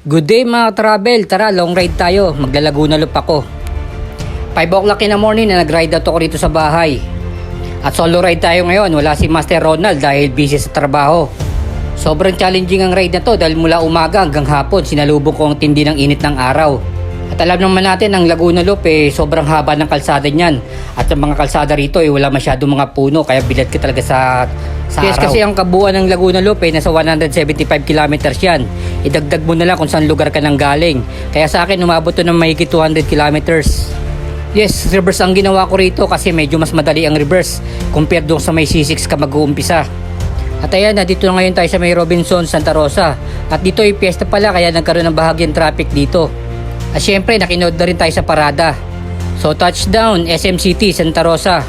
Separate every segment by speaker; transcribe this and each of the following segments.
Speaker 1: Good day mga travel, tara long ride tayo, maglalaguna loop ako. 5 o'clock in the morning na nag-ride out ako rito sa bahay. At solo ride tayo ngayon, wala si Master Ronald dahil busy sa trabaho. Sobrang challenging ang ride na to dahil mula umaga hanggang hapon sinalubong ko ang tindi ng init ng araw. At alam naman natin ang Laguna Loop sobrang haba ng kalsada niyan. At ang mga kalsada rito wala masyadong mga puno kaya bilad ka talaga sa yes, araw. Kasi ang kabuuan ng Laguna Loop nasa 175 kilometers yan. Idagdag mo na lang kung saan lugar ka nang galing. Kaya sa akin umabot to ng mahigit 200 kilometers. Yes, reverse ang ginawa ko rito kasi medyo mas madali ang reverse compared doon sa may C6 ka mag-uumpisa. At ayan, dito na ngayon tayo sa may Robinson, Santa Rosa. At dito ay piyesta pala kaya nagkaroon ng bahagyang traffic dito. At syempre nakinood na rin tayo sa parada. So touchdown SM City, Santa Rosa.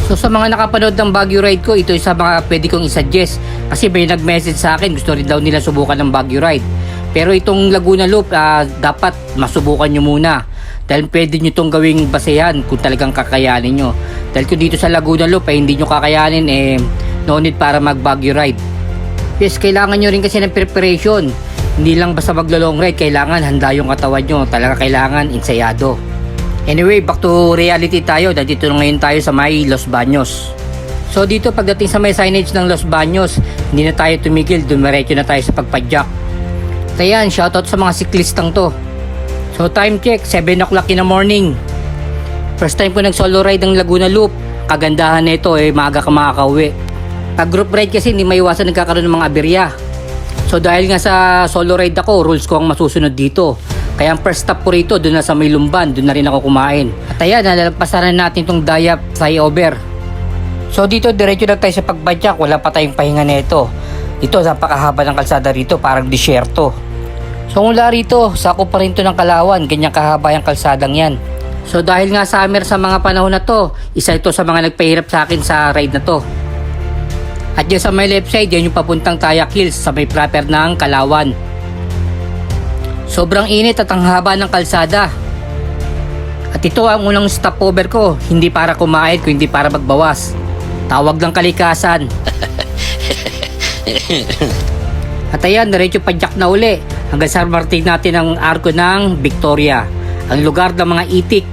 Speaker 1: So sa mga nakapanood ng Baguio ride ko, ito isa mga pwede kong isuggest. Kasi may nag-message sa akin, gusto rin daw nila subukan ng Baguio ride. Pero itong Laguna Loop, dapat masubukan nyo muna. Dahil pwede nyo itong gawing basehan kung talagang kakayanin nyo. Dahil kung dito sa Laguna Loop hindi nyo kakayanin, no need para mag Baguio ride. Yes, kailangan nyo rin kasi ng preparation. Hindi lang basta maglo-long ride, kailangan handa yung katawan nyo. Talaga kailangan ensayado. Anyway, back to reality tayo. Dito na ngayon tayo sa may Los Baños. So dito pagdating sa may signage ng Los Baños, hindi na tayo tumigil, dumiretso na tayo sa pagpadyak. Ayan, shoutout sa mga siklistang to. So time check, 7 o'clock in the morning. First time ko nag-solo ride ng Laguna Loop. Kagandahan nito maaga ka makakauwi. Pag group ride kasi hindi maiwasan nagkakaroon ng mga aberya. So dahil nga sa solo ride ako, rules ko ang masusunod dito. Kaya ang first stop ko rito, doon na sa may Lumban, doon na rin ako kumain. At ayan, nalalagpasan na natin itong Dayap flyover. So dito, diretso lang tayo sa pagbadyak, wala pa tayong pahinga nito. Dito, napakahaba ng kalsada rito, parang disyerto. So mula rito, sako pa rin to ng Kalawan, ganyang kahaba yung kalsadang yan. So dahil nga summer sa mga panahon na to, isa ito sa mga nagpahirap sa akin sa ride na to. At dyan sa may left side, yan yung papuntang Tayak Hills sa may proper ng Kalawan. Sobrang init at ang haba ng kalsada. At ito ang unang stopover ko, hindi para kumain kundi para magbawas. Tawag ng kalikasan. At ayan, diretso padyak na uli hanggang sa marting natin ang arko ng Victoria, ang lugar ng mga itik.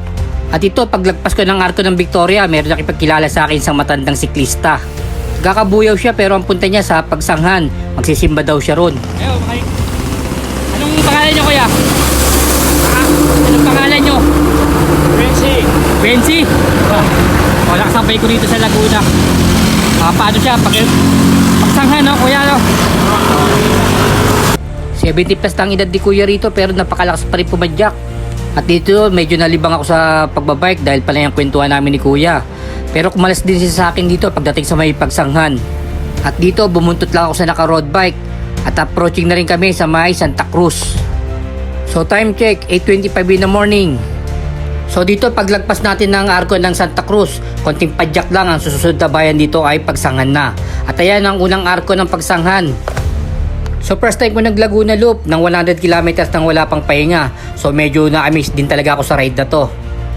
Speaker 1: At ito, paglagpas ko ng arko ng Victoria, meron nakipagkilala sa akin isang matandang siklista. Kakabuyaw siya pero ang punta niya sa Pagsanghan, magsisimba daw siya ron. Anong pangalan niyo kuya? Anong pangalan niyo? Bensi? Wala kasabay ko dito sa Laguna. Paano siya? Pagsanghan no kuya no? 70 plus ang edad ni kuya rito pero napakalakas pa rin pumadyak. At dito medyo nalibang ako sa pagbabike dahil pala yung kwentuhan namin ni kuya. Pero kumalas din siya sa akin dito pagdating sa may Pagsanghan. At dito bumuntot lang ako sa naka-road bike. At approaching na rin kami sa may Santa Cruz. So time check, 8:25 in the morning. So dito paglagpas natin ng arko ng Santa Cruz, konting padyak lang, ang susunod na bayan dito ay Pagsanghan na. At ayan ang unang arko ng Pagsanghan. So first time ko nag Laguna Loop ng 100 kilometers nang wala pang pahinga. So medyo na-amaze din talaga ako sa ride na to.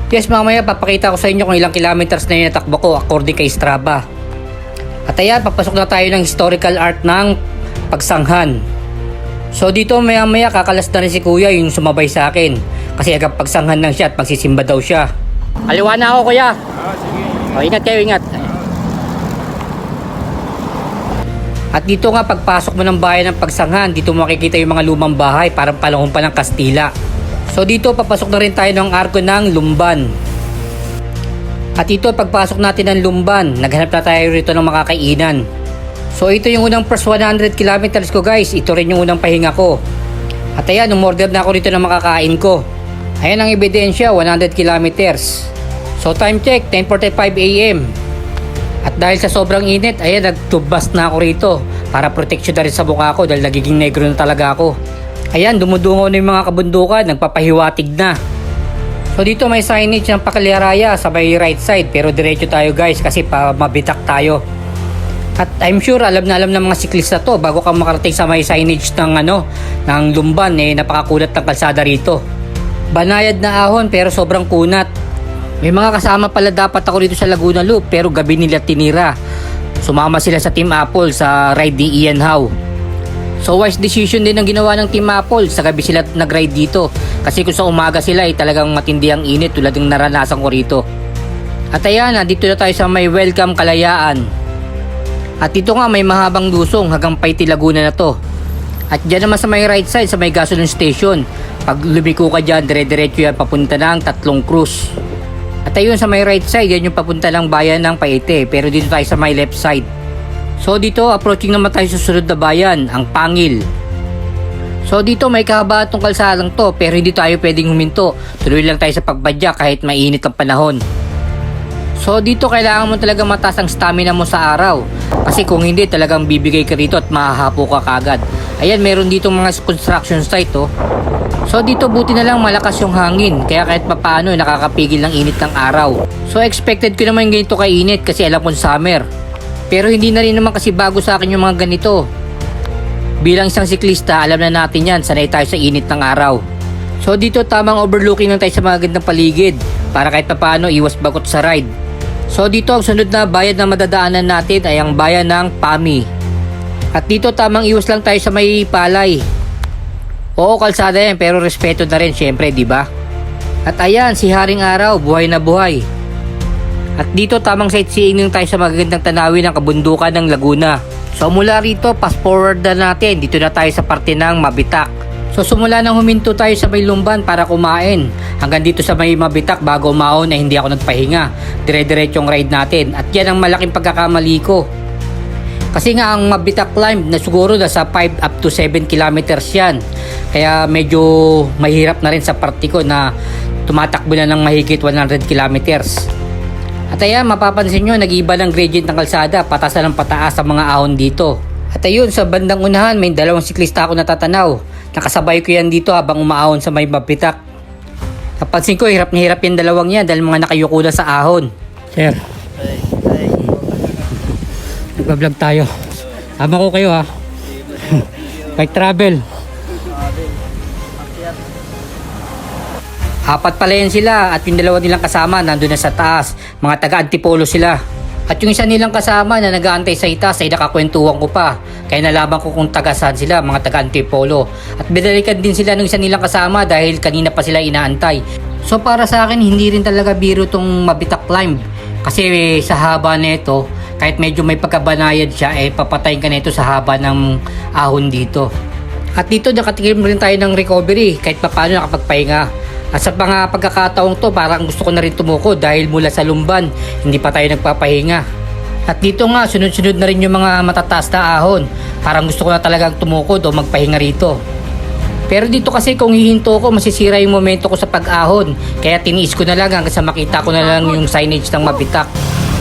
Speaker 1: Yes, mamaya papakita ko sa inyo kung ilang kilometers na yung natakbo ko according kay Strava. At ayan, papasok na tayo ng historical art ng Pagsanghan. So dito maya kakalas na rin si kuya yung sumabay sa akin. Kasi agad Pagsanghan lang siya at magsisimba daw siya. Kaliwa na ako kuya.
Speaker 2: Sige.
Speaker 1: O, ingat kayo, ingat. At dito nga pagpasok mo ng bayan ng Pagsanghan, dito makikita yung mga lumang bahay, parang panahon pa ng Kastila. So dito papasok na rin tayo ng arko ng Lumban. At ito pagpasok natin ng Lumban, naghanap na tayo rito ng makakainan. So ito yung unang first 100 kilometers ko guys, ito rin yung unang pahinga ko. At ayan, umorder na ako rito ng makakain ko. Ayan ang ebidensya, 100 kilometers. So time check, 10:45 AM. At dahil sa sobrang init, ayan, nagtubas na ako rito para protection na rin sa mukha ko dahil nagiging negro na talaga ako. Ayan, dumudungo na yung mga kabundukan, nagpapahiwatig na. So dito may signage ng Pacaliaraya sa may right side pero diretso tayo guys kasi mabitak tayo. At I'm sure alam na ng mga siklista to bago ka makarating sa may signage ng Lumban, napakakunat ng kalsada rito. Banayad na ahon pero sobrang kunat. May mga kasama pala dapat ako dito sa Laguna Loop pero gabi nila tinira. Sumama sila sa Team Apple sa ride ni Ian Howe. So wise decision din ang ginawa ng Team Apple, sa gabi sila nag-ride dito. Kasi kung sa umaga sila ay talagang matindi ang init tulad ng naranasan ko rito. At ayan, dito na tayo sa may Welcome Kalayaan. At dito nga may mahabang lusong hanggang Paiti Laguna na to. At dyan naman sa may right side, sa may gasoline station, pag lumiko ka dyan, dire-diretso yan papunta ng Tatlong Cruz. At ayun sa may right side, yan yung papunta ng bayan ng Paite. Pero dito tayo sa may left side. So dito, approaching naman tayo sa susunod na bayan, ang Pangil. So dito may kahabaan tong kalsadang to, pero hindi tayo pwedeng huminto. Tuloy lang tayo sa pagbadya kahit mainit ang panahon. So dito kailangan mo talaga mataas ang stamina mo sa araw. Kasi kung hindi, talagang bibigay ka rito at mahahapo ka kagad. Ayan, meron dito mga construction site oh. So dito buti na lang malakas yung hangin, kaya kahit papaano nakakapigil ng init ng araw. So expected ko naman ganito kainit kasi alam kong summer. Pero hindi na rin naman kasi bago sa akin yung mga ganito. Bilang isang siklista, alam na natin yan, sanay tayo sa init ng araw. So dito tamang overlooking lang tayo sa mga gandang paligid para kahit papaano iwas bagot sa ride. So dito ang sunod na bayan na madadaanan natin ay ang bayan ng Pami. At dito tamang iwas lang tayo sa may palay. Oo, kalsada yan pero respeto na rin syempre, di ba? At ayan, si Haring Araw, buhay na buhay. At dito tamang sightseeing lang tayo sa magagandang tanawin ng kabundukan ng Laguna. So mula rito, fast forward na natin. Dito na tayo sa parte ng Mabitak. So sumula nang huminto tayo sa may Lumban para kumain. Hanggang dito sa may Mabitak bago umahon na hindi ako nagpahinga. Dire-diretsong ride natin. At yan ang malaking pagkakamali ko. Kasi nga ang Mabitak climb na siguro nasa 5 up to 7 kilometers yan. Kaya medyo mahirap na rin sa parte ko na tumatakbo na ng mahigit 100 kilometers. At ayan, mapapansin nyo, nag-iiba ng gradient ng kalsada, pataas ng pataas sa mga ahon dito. At ayun, sa bandang unahan, may dalawang siklista ako natatanaw. Nakasabay ko yan dito habang umaahon sa may Mabitak. Napansin ko, hirap na hirap yung dalawang yan dahil mga nakayuko na sa ahon. Sir, nagbablog tayo. Habang ko kayo ha. Bike travel. Apat pala yan sila at yung dalawa nilang kasama nandun na sa taas. Mga taga-antipolo sila. At yung isa nilang kasama na nag-aantay sa itaas ay nakakwentuhan ko pa. Kaya nalaman ko kung taga-saan sila, mga taga-antipolo. At binalikan din sila ng isa nilang kasama dahil kanina pa sila inaantay. So para sa akin, hindi rin talaga biro tong Mabitak climb. Kasi sa haba nito, kahit medyo may pagkabanayad siya, papatayin ka nito sa haba ng ahon dito. At dito nakatikim rin tayo ng recovery kahit paano nakapagpahinga. At sa mga pagkakataong to, parang gusto ko na rin tumuko dahil mula sa Lumban, hindi pa tayo nagpapahinga. At dito nga, sunod-sunod na rin yung mga matataas na ahon. Parang gusto ko na talagang tumukod o magpahinga rito. Pero dito kasi kung hihinto ko, masisira yung momento ko sa pag-ahon. Kaya tiniis ko na lang hanggang sa makita ko na lang yung signage ng Mabitak.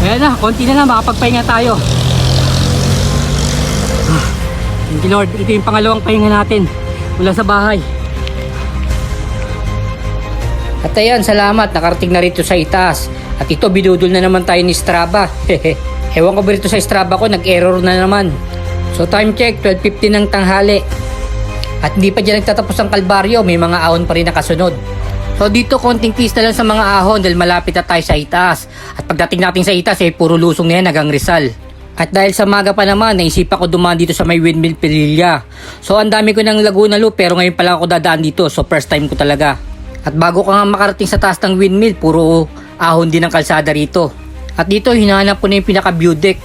Speaker 1: Ayan na, konti na lang, makapagpahinga tayo. Thank you Lord, ito yung pangalawang pahinga natin mula sa bahay. At ayan, salamat, nakarating na rito sa itaas. At ito, bidudol na naman tayo ni Strava. Ewan ko ba rito sa Strava ko, nag-error na naman. So time check, 12:50 ng tanghali. At hindi pa dyan nagtatapos ang kalbaryo, may mga ahon pa rin nakasunod. So dito, konting tiis na lang sa mga ahon dahil malapit na tayo sa itaas. At pagdating natin sa itaas, puro lusong na yan hanggang Rizal. At dahil sa maga pa naman, naisipan ko dumaan dito sa may Windmill Pililla. So ang dami ko ng Laguna Loop, pero ngayon pa lang ako dadaan dito, so first time ko talaga. At bago ka nga makarating sa taas ng windmill, puro ahon din ang kalsada rito. At dito, hinahanap ko na yung pinaka-view deck.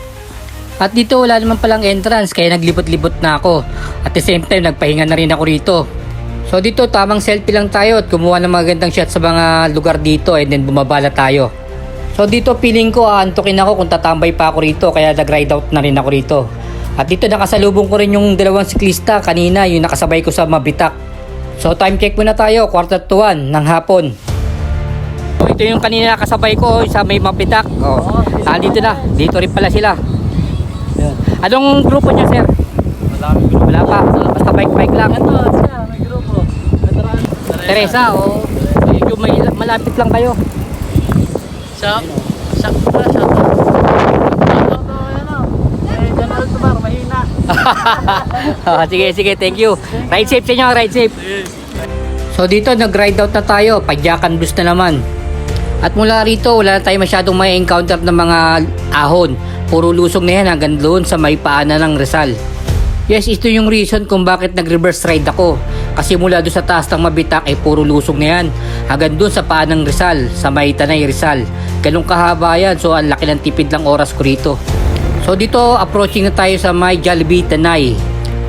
Speaker 1: At dito, wala naman palang entrance, kaya naglibot-libot na ako. At the same time, nagpahinga na rin ako rito. So dito, tamang selfie lang tayo at kumuha ng magandang shot sa mga lugar dito and then bumabala tayo. So dito, feeling ko aantukin ako kung tatambay pa ako rito, kaya nag-ride out na rin ako rito. At dito, nakasalubong ko rin yung dalawang siklista kanina, yung nakasabay ko sa Mabitak. So time check muna tayo, 1:45 ng hapon. So ito yung kanina kasabay ko sa may Mabitak. Dito na, dito rin pala sila. Anong grupo niyo sir? Wala pa, basta bike lang.
Speaker 2: Ito siya, may grupo.
Speaker 1: Teresa, medyo malapit lang kayo.
Speaker 2: Shop pa, shop. General Tumar, mahina.
Speaker 1: Sige, thank you. Ride safe sa inyo, ride safe. So dito nag-ride out na tayo, Padyakan Blues na naman. At mula rito wala na tayo masyadong may encounter ng mga ahon. Puro lusong na yan hanggang doon sa may paanan ng Rizal. Yes, ito yung reason kung bakit nag-reverse ride ako. Kasi mula doon sa taas ng Mabitak ay puro lusog na yan. Hanggang doon sa paan ng Rizal, sa may Tanay Rizal. Ganun kahaba yan, so ang laki ng tipid ng oras ko rito. So dito, approaching na tayo sa may Jollibee Tanay.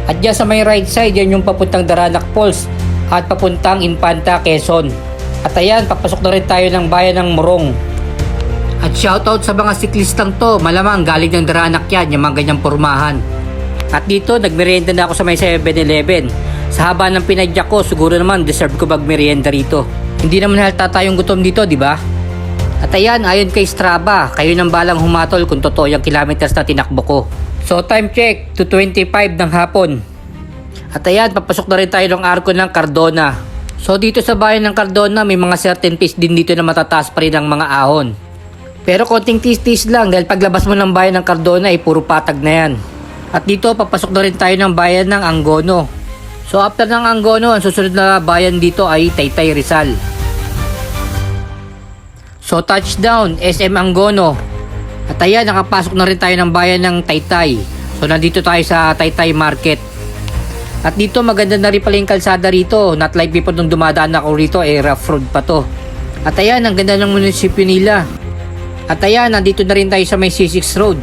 Speaker 1: At dyan sa may right side, yan yung papuntang Daranac Falls at papuntang Infanta, Quezon. At ayan, papasok na rin tayo ng bayan ng Morong. At shoutout sa mga siklistang to, malamang galing ng Daranac yan, yung mga ganyang pormahan. At dito, nagmerienda na ako sa may 7-Eleven. Sa haba ng pinadyak ko, siguro naman deserve ko magmerienda rito. Hindi naman halata tayong gutom dito, di ba? At ayan, ayon kay Strava, kayo nang balang humatol kung totoo yung kilometers na tinakbo ko. So time check, 2:25 ng hapon. At ayan, papasok na rin tayo ng arko ng Cardona. So dito sa bayan ng Cardona, may mga certain place din dito na matataas pa rin ang mga ahon. Pero konting tis-tis lang dahil paglabas mo ng bayan ng Cardona ay puro patag na yan. At dito, papasok na rin tayo ng bayan ng Angono. So after ng Angono, ang susunod na bayan dito ay Taytay Rizal. So touchdown, SM Angono. At ayan, nakapasok na rin tayo ng bayan ng Taytay. So nandito tayo sa Taytay Market. At dito, maganda na rin pala yung kalsada rito. Not like before nung dumadaan ako rito, rough road pa to. At ayan, ang ganda ng munisipyo nila. At ayan, nandito na rin tayo sa may C6 Road.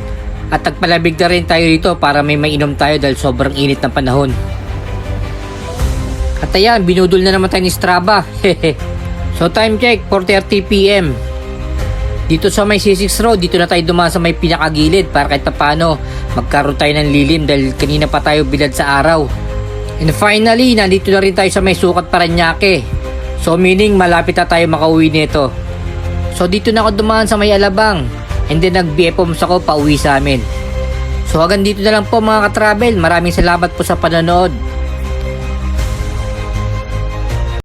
Speaker 1: At tagpalabig na rin tayo dito para may mainom tayo dahil sobrang init ng panahon. At ayan, binudol na naman tayo ni Strava. So time check, 4:30 PM. Dito sa may C6 Road, dito na tayo dumaan sa may pinakagilid para kahit paano magkaroon tayo ng lilim dahil kanina pa tayo bilad sa araw. And finally, nandito na rin tayo sa may Sukat Parañaque. So meaning malapit na tayo makauwi nito. So dito na ako dumaan sa may Alabang. And then nag-BFOMS ako pauwi sa amin. So hanggang dito na lang po mga ka-travel. Maraming salamat po sa panonood.